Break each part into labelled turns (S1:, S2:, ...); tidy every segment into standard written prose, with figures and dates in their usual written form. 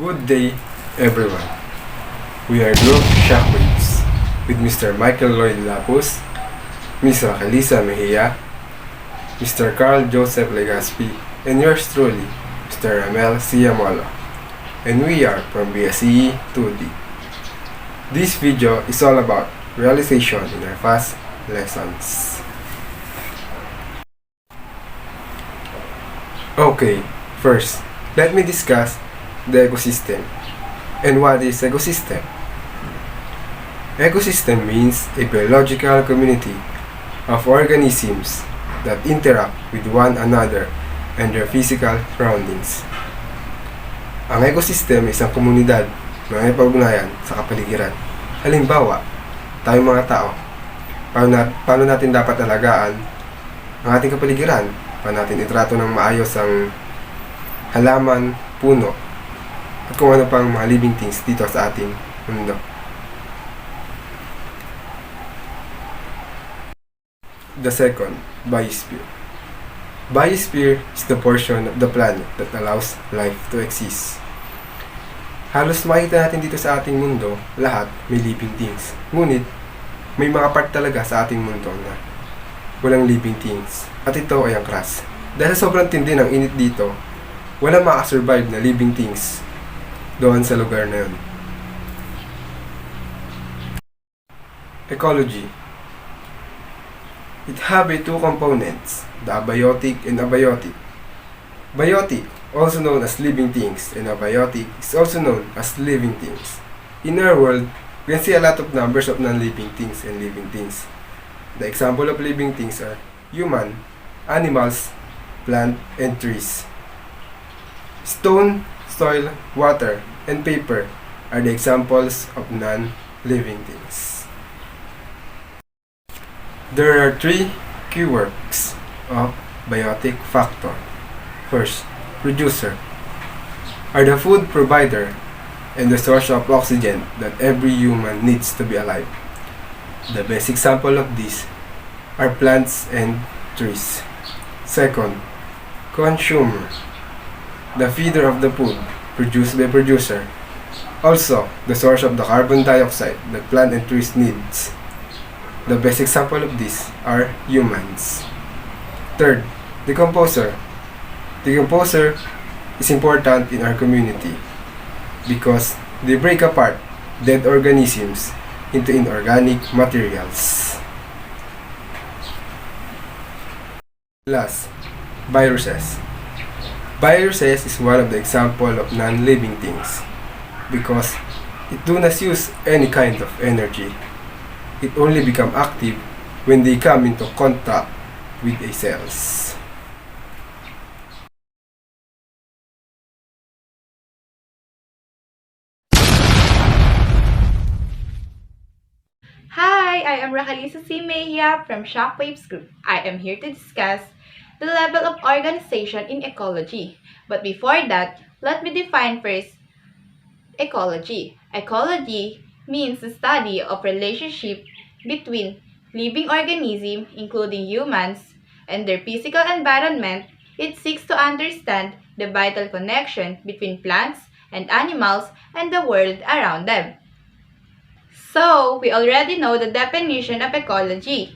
S1: Good day, everyone. We are Group ShockWaves with Mr. LLOYD LAPUZ, Ms. RAQUELIZA MEJIA, Mr. Carl Joseph LEGASPI, and yours truly, Mr. RAMELLE AMOLO. And we are from BSE 2D. This video is all about realization in our past lessons. Okay, first, let me discuss the ecosystem. And what is ecosystem? Ecosystem means a biological community of organisms that interact with one another and their physical surroundings. Ang ecosystem ay isang komunidad na may pag-ugnayan sa kapaligiran. Halimbawa, tayong mga tao, paano natin dapat alagaan ang ating kapaligiran? Paano natin itrato ng maayos ang halaman, puno, at kung ano pang mga living things dito sa ating mundo. The second, biosphere. Biosphere is the portion of the planet that allows life to exist. Halos makita natin dito sa ating mundo, lahat may living things. Ngunit, may mga part talaga sa ating mundo na walang living things. At ito ay ang crust. Dahil sobrang tindi ng init dito, walang makasurvive na living things doon sa lugar na yun. Ecology. It have two components, the abiotic and abiotic. Biotic, also known as living things, and abiotic is also known as living things. In our world, we can see a lot of numbers of non-living things and living things. The example of living things are human, animals, plant, and trees. Stone, soil, water, and paper are the examples of non-living things. There are three keywords of biotic factor. First, producer are the food provider and the source of oxygen that every human needs to be alive. The best example of this are plants and trees. Second, consumer, the feeder of the food produced by producer, also the source of the carbon dioxide that plant and trees needs. The best example of this are humans. Third, decomposer. Decomposer is important in our community because they break apart dead organisms into inorganic materials. Last, viruses. Viruses is one of the example of non-living things because it do not use any kind of energy. It only become active when they come into contact with a cells.
S2: Hi, I am RAQUELIZA MEJIA from ShockWaves Group. I am here to discuss the level of organization in ecology. But before that, let me define first ecology. Ecology means the study of relationship between living organisms, including humans, and their physical environment. It seeks to understand the vital connection between plants and animals and the world around them. So, we already know the definition of ecology.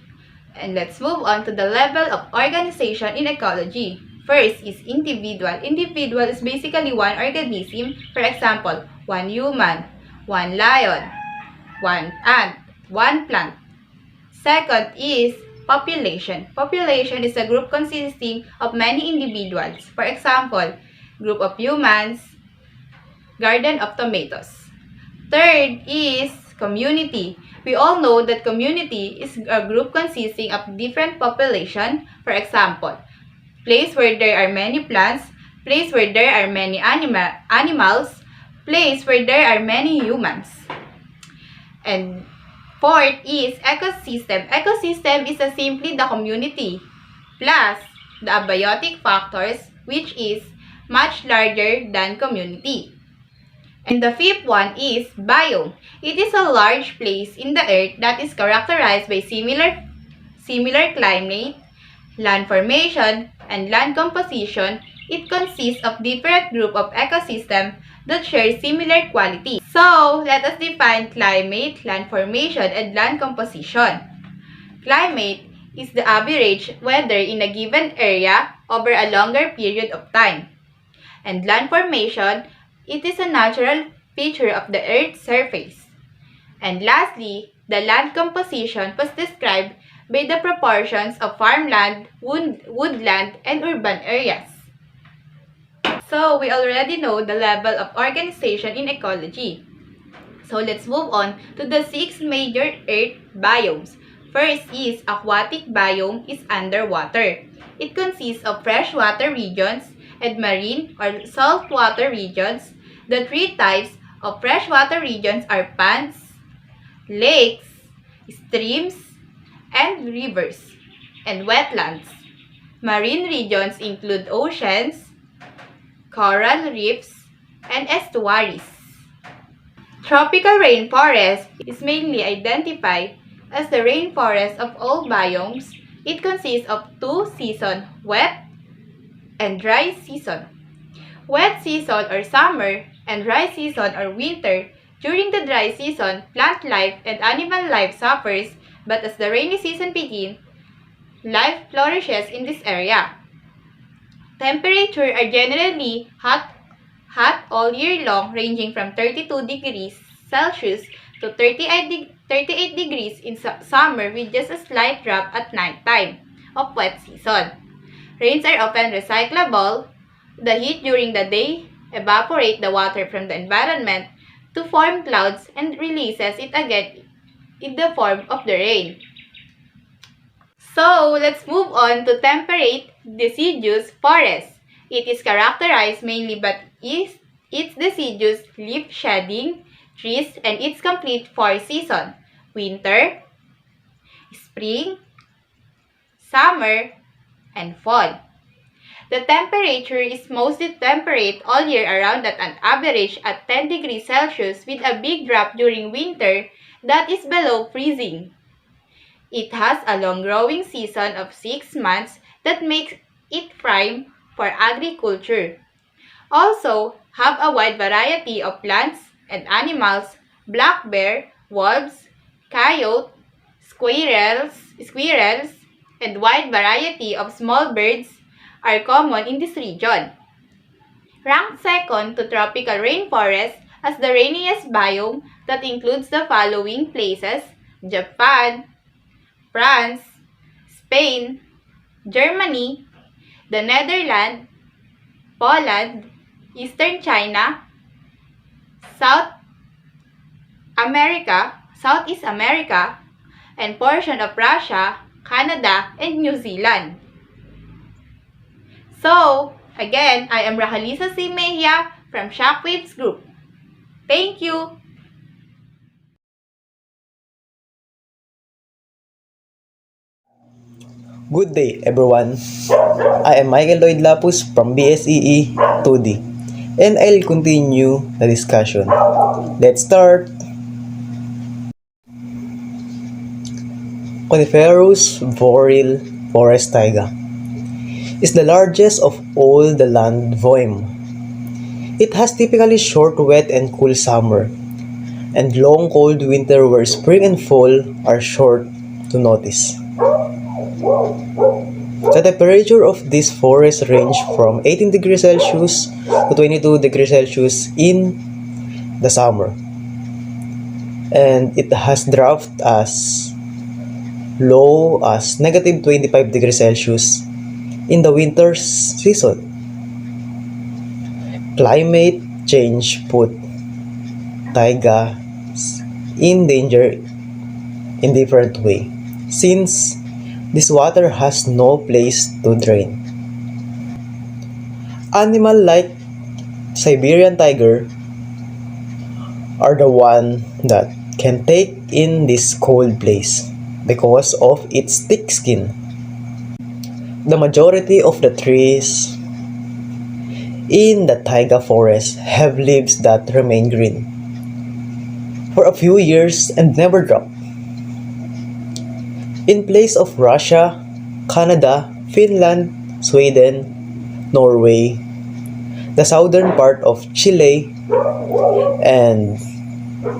S2: And let's move on to the level of organization in ecology. First is individual. Individual is basically one organism. For example, one human, one lion, one ant, one plant. Second is population. Population is a group consisting of many individuals. For example, group of humans, garden of tomatoes. Third is community. We all know that community is a group consisting of different population. For example, place where there are many plants, place where there are many animals, place where there are many humans. And fourth is ecosystem. Ecosystem is simply the community plus the abiotic factors, which is much larger than community. And the fifth one is biome. It is a large place in the earth that is characterized by similar climate, land formation, and land composition. It consists of different group of ecosystems that share similar qualities. So, let us define climate, land formation, and land composition. Climate is the average weather in a given area over a longer period of time. And land formation, it is a natural feature of the Earth's surface. And lastly, the land composition was described by the proportions of farmland, woodland, and urban areas. So, we already know the level of organization in ecology. So, let's move on to the 6 major Earth biomes. First is aquatic biome is underwater. It consists of freshwater regions and marine or saltwater regions. The 3 types of freshwater regions are ponds, lakes, streams, and rivers, and wetlands. Marine regions include oceans, coral reefs, and estuaries. Tropical rainforest is mainly identified as the rainforest of all biomes. It consists of 2 seasons, wet and dry season. Wet season or summer and dry season or winter. During the dry season, plant life and animal life suffers, but as the rainy season begins, life flourishes in this area. Temperatures are generally hot all year long, ranging from 32 degrees Celsius to 38 degrees in summer, with just a slight drop at night time of wet season. Rains are often recyclable. The heat during the day evaporates the water from the environment to form clouds and releases it again in the form of the rain. So, let's move on to temperate deciduous forest. It is characterized mainly by its deciduous leaf shedding trees and its complete 4 seasons: winter, spring, summer, and fall. The temperature is mostly temperate all year around at an average at 10 degrees Celsius, with a big drop during winter that is below freezing. It has a long growing season of 6 months that makes it prime for agriculture. Also, have a wide variety of plants and animals: black bear, wolves, coyote, squirrels, and wide variety of small birds are common in this region. Ranked second to tropical rainforest as the rainiest biome, that includes the following places: Japan, France, Spain, Germany, the Netherlands, Poland, Eastern China, Southeast America, and portion of Russia, Canada, and New Zealand. So, again, I am RAQUELIZA MEJIA from ShockWaves Group. Thank you!
S3: Good day, everyone. I am LLOYD LAPUZ from BSEE 2D, and I'll continue the discussion. Let's start. Coniferous boreal forest taiga is the largest of all the land volume. It has typically short, wet, and cool summer, and long, cold winter where spring and fall are short to notice. The temperature of this forest range from 18 degrees Celsius to 22 degrees Celsius in the summer, and it has dropped as low as negative 25 degrees Celsius in the winter season. Climate change put taiga in danger in different way, since this water has no place to drain. Animals like Siberian tiger are the one that can take in this cold place because of its thick skin. The majority of the trees in the taiga forest have leaves that remain green for a few years and never drop. In place of Russia, Canada, Finland, Sweden, Norway, the southern part of Chile, and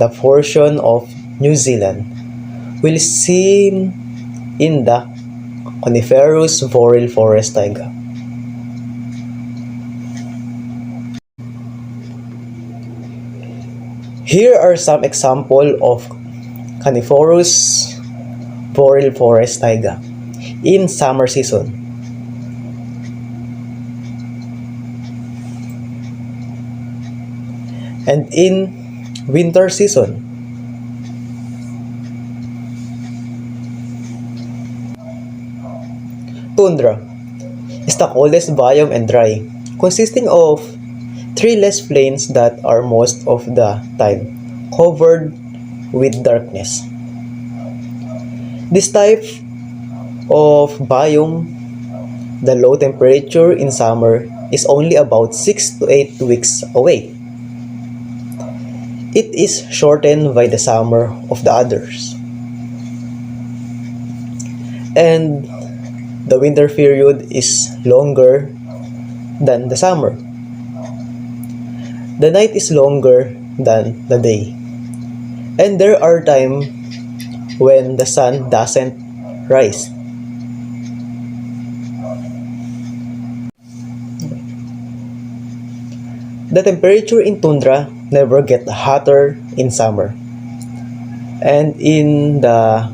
S3: the portion of New Zealand will seem in the coniferous boreal forest taiga. Here are some examples of coniferous boreal forest taiga in summer season. And in winter season. Tundra is the coldest biome and dry, consisting of treeless plains that are most of the time covered with darkness. This type of biome, the low temperature in summer is only about 6 to 8 weeks away. It is shortened by the summer of the others. And the winter period is longer than the summer. The night is longer than the day. And there are times when the sun doesn't rise. The temperature in tundra never gets hotter in summer. And in the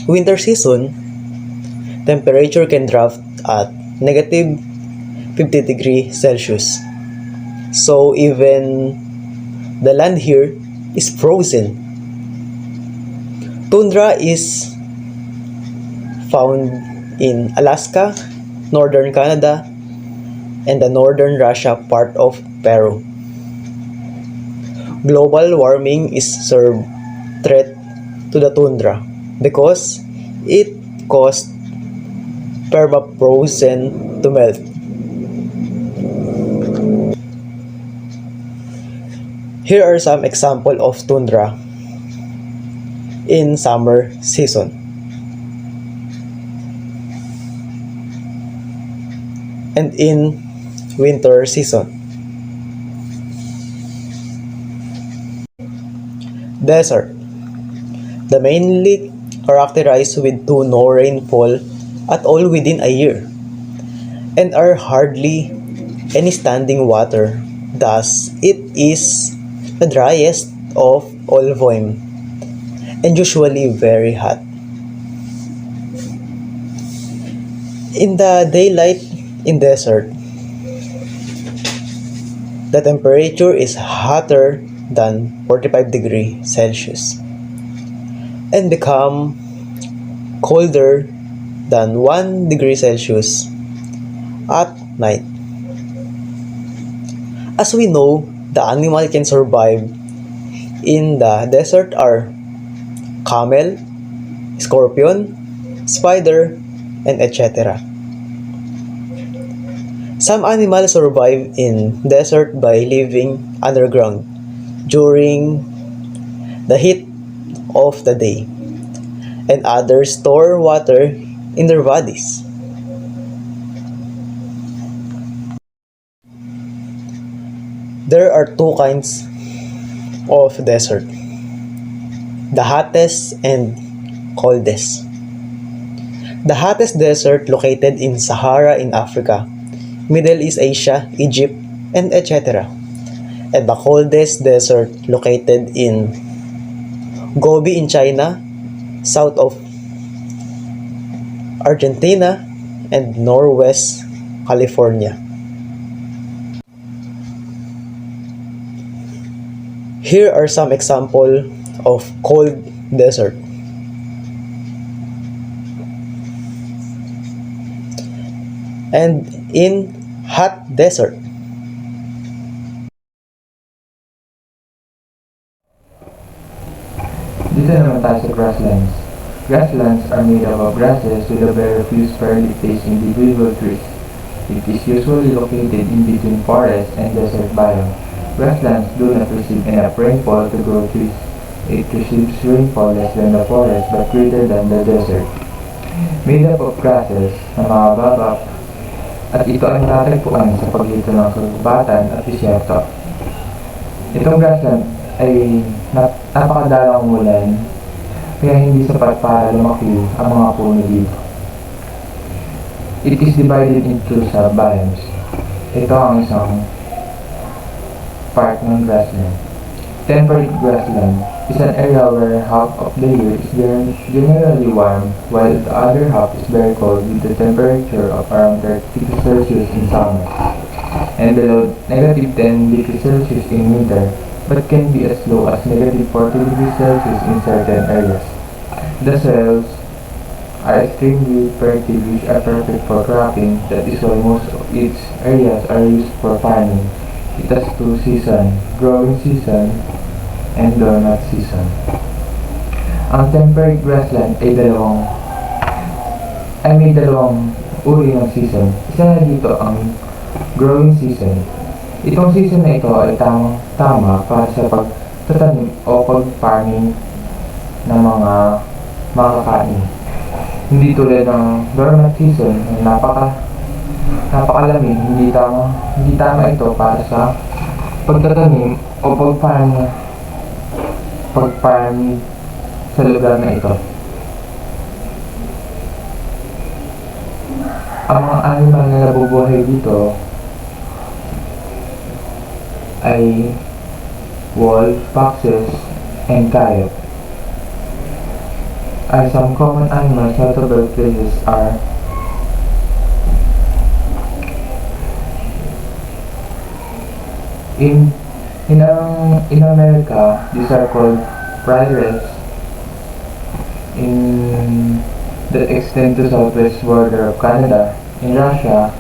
S3: winter season, temperature can drop at negative 50 degrees Celsius. So even the land here is frozen. Tundra is found in Alaska, northern Canada, and the northern Russia part of Peru. Global warming is served threat to the tundra because it caused permafrost to melt. Here are some examples of tundra in summer season. And in winter season. Desert. The mainly characterized with no rainfall at all within a year and are hardly any standing water. Thus, it is the driest of all volume and usually very hot. In the daylight in desert, the temperature is hotter than 45 degrees Celsius and become colder than 1 degree Celsius at night. As we know, the animal can survive in the desert are camel, scorpion, spider, and etc. Some animals survive in desert by living underground during the heat of the day, and others store water in their bodies. There are two kinds of desert: the hottest and coldest. The hottest desert located in Sahara in Africa, Middle East Asia, Egypt, and etc. And the coldest desert located in Gobi in China, south of Argentina, and northwest California. Here are some examples of cold desert. And in hot desert.
S4: Dito naman tayo sa grasslands. Grasslands are made up of grasses with a very few sparingly placed individual trees. It is usually located in between forest and desert biome. Grasslands do not receive enough rainfall to grow trees. It receives rainfall less than the forest but greater than the desert. Made up of grasses na mababa at ito ay natatagpuan sa pagitan ng kagubatan at disyerto. Itong grassland ay napakadalang umulan, kaya hindi sapat para lumaki ang mga puno dito. It is divided into sub-biomes. Ito ang isang part ng grassland. Temperate grassland is an area where half of the year is generally warm, while the other half is very cold with the temperature of around 30 degrees Celsius in summer and below negative 10 degrees Celsius in winter, but can be as low as negative 40 degrees Celsius in certain areas. The soils are extremely fertile, which are perfect for cropping. That is why most of its areas are used for farming. It has two seasons, growing season and dormant season. Ang temperate grassland ay may dalawang uri ng season. Isa na dito ang growing season. Itong season na ito ay tama para sa pagtatanim o pag-farming ng mga makakain. Hindi tulad ng dormant season na napakalamig, hindi tama ito para sa pagtatanim o pag-farming sa lugar na ito. Ang mga animal na nabubuhay dito ay wolf, foxes, and coyote. Some common animals notable places are in America, these are called prairies. In that extend to southwest border of Canada. In Russia,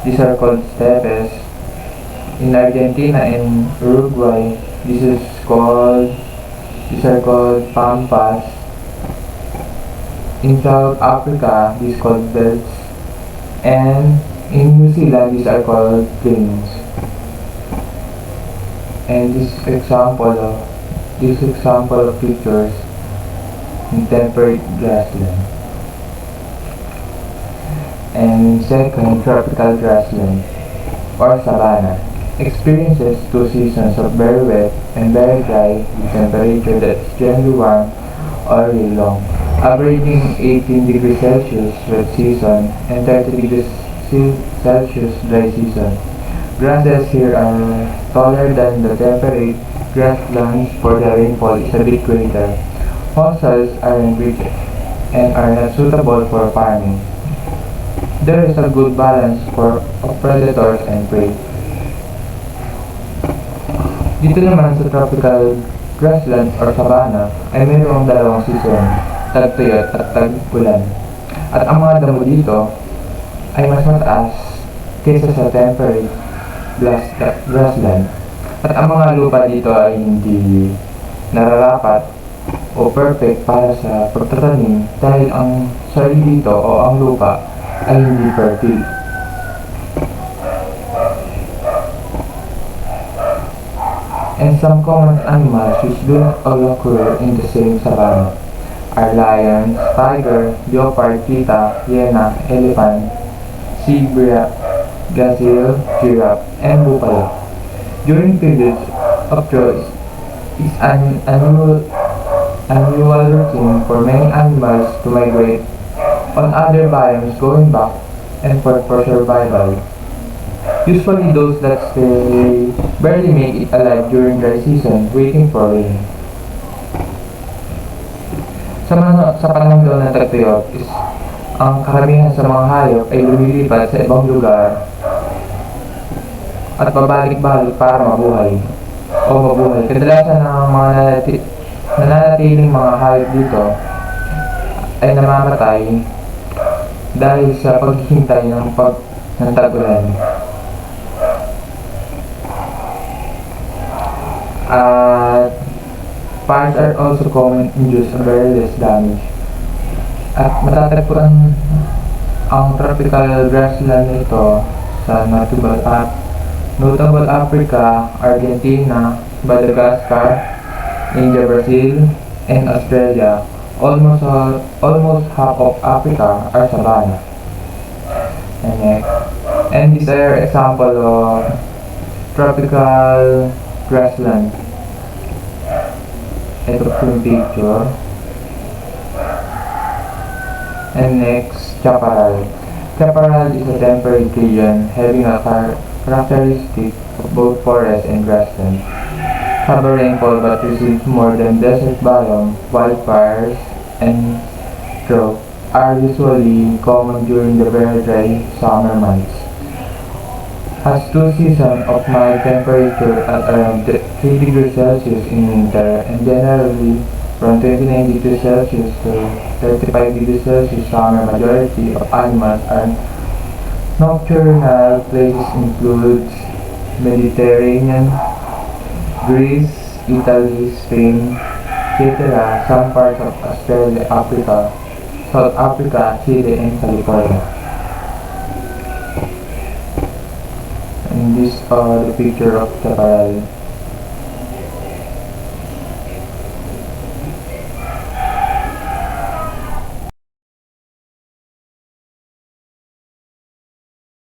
S4: these are called steppes. In Argentina and Uruguay, these are called pampas. In South Africa, these are called belts, and in New Zealand, these are called plains. And this example of pictures in temperate grassland. And second, tropical grassland or savanna experiences two seasons of very wet and very dry with temperature that is generally warm all year long, averaging 18 degrees Celsius wet season and 30 degrees Celsius dry season. Grasses here are taller than the temperate grasslands, for the rainfall is a bit greater. Fossils are enriched and are not suitable for farming. There is a good balance of predators and prey. Dito naman sa tropical grassland or savanna ay mayroong dalawang season, tag-tuyot at tag-ulan. At ang mga damo dito ay mas mataas kaysa sa temperate grassland. At ang mga lupa dito ay hindi nararapat o perfect para sa pagtatanim dahil ang soil dito o ang lupa ay hindi fertile. And some common animals which do not all occur in the same savanna are lions, tiger, leopard, cheetah, hyena, elephant, zebra, gazelle, giraffe, and buffalo. During periods of drought is an annual routine for many animals to migrate on other biomes, going back and forth for survival. Usually those that stay barely make it alive during dry season, waiting for rain. Sa panahon daw ng tag-tuyot is ang karamihan sa mga hayop ay lumilipat sa ibang lugar at babalik-balik para mabuhay. Kadalasan ng mga nananatiling mga hayop dito ay namamatay dahil sa paghihintay ng tag-ulan. Fires are also common in use and very less damage. At matatagpuan ang tropical grassland nito sa notable Africa, Argentina, Madagascar, India, Brazil, and Australia. Almost half of Africa are savanna. And these are example of tropical grassland. Ito po yung picture. And next, chaparral. Chaparral is a temperate region having a characteristic of both forest and grassland. Have a rainfall but receives more than desert biome. Wildfires and drought are usually common during the very dry summer months. Has two seasons of mild temperature at around 3 degrees Celsius in winter and generally from 29 degrees Celsius to 35 degrees Celsius summer. Majority of animals are nocturnal. Places include Mediterranean, Greece, Italy, Spain, etc. Some parts of Australia, Africa, South Africa, Chile, and California. And these are the picture of chaparral.